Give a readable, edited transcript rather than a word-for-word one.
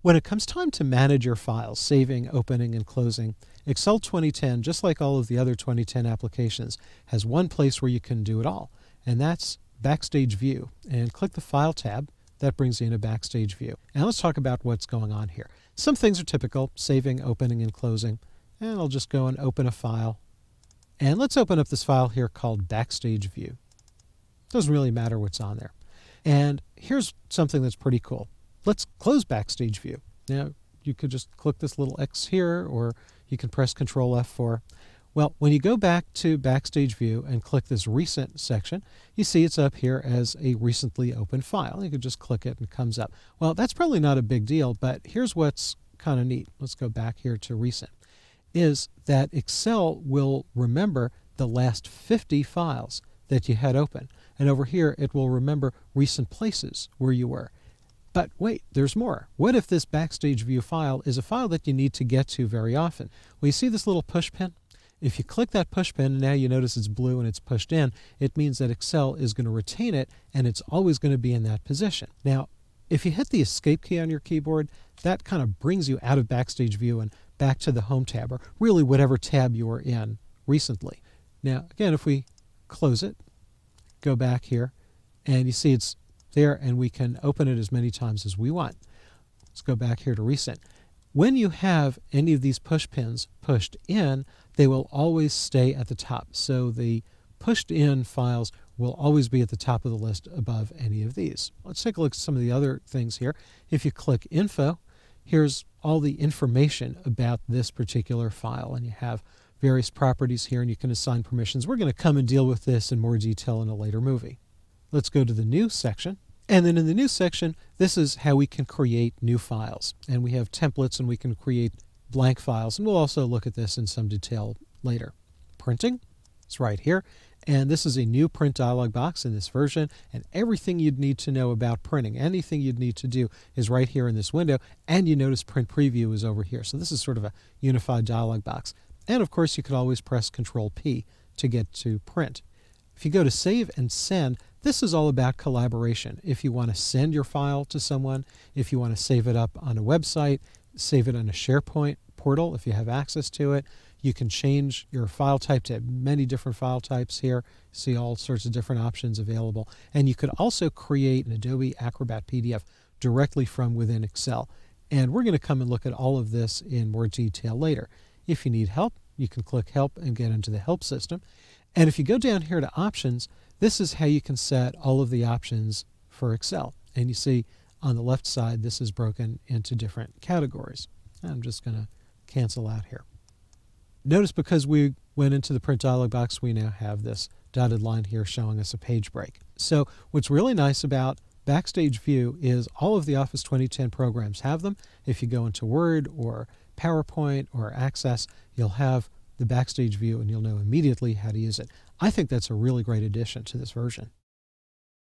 When it comes time to manage your files, saving, opening, and closing, Excel 2010, just like all of the other 2010 applications, has one place where you can do it all, and that's Backstage View. And click the File tab. That brings you into Backstage View. And let's talk about what's going on here. Some things are typical, saving, opening, and closing. And I'll just go and open a file. And let's open up this file here called Backstage View. Doesn't really matter what's on there. And here's something that's pretty cool. Let's close Backstage View. Now, you could just click this little X here, or you can press Control F4. Well, when you go back to Backstage View and click this Recent section, you see it's up here as a recently opened file. You could just click it and it comes up. Well, that's probably not a big deal, but here's what's kind of neat. Let's go back here to Recent. Is that Excel will remember the last 50 files that you had open. And over here, it will remember recent places where you were. But wait, there's more. What if this Backstage View file is a file that you need to get to very often? Well, you see this little push pin? If you click that push pin, and now you notice it's blue and it's pushed in, it means that Excel is going to retain it, and it's always going to be in that position. Now, if you hit the Escape key on your keyboard, that kind of brings you out of Backstage View and back to the Home tab, or really whatever tab you were in recently. Now, again, if we close it, go back here, and you see it's there, and we can open it as many times as we want. Let's go back here to Recent. When you have any of these push pins pushed in, they will always stay at the top. So the pushed in files will always be at the top of the list above any of these. Let's take a look at some of the other things here. If you click Info, here's all the information about this particular file, and you have various properties here, and you can assign permissions. We're going to come and deal with this in more detail in a later movie. Let's go to the New section. And then in the New section, this is how we can create new files. And we have templates, and we can create blank files. And we'll also look at this in some detail later. Printing, it's right here. And this is a new print dialog box in this version. And everything you'd need to know about printing, anything you'd need to do, is right here in this window. And you notice Print Preview is over here. So this is sort of a unified dialog box. And of course, you could always press Control P to get to print. If you go to Save and Send, this is all about collaboration. If you want to send your file to someone, if you want to save it up on a website, save it on a SharePoint portal if you have access to it, you can change your file type to many different file types here. See all sorts of different options available. And you could also create an Adobe Acrobat PDF directly from within Excel. And we're going to come and look at all of this in more detail later. If you need help, you can click Help and get into the Help system. And if you go down here to Options, this is how you can set all of the options for Excel. And you see on the left side, this is broken into different categories. I'm just going to cancel out here. Notice because we went into the print dialog box, we now have this dotted line here showing us a page break. So what's really nice about Backstage View is all of the Office 2010 programs have them. If you go into Word or PowerPoint or Access, you'll have the Backstage View, and you'll know immediately how to use it. I think that's a really great addition to this version.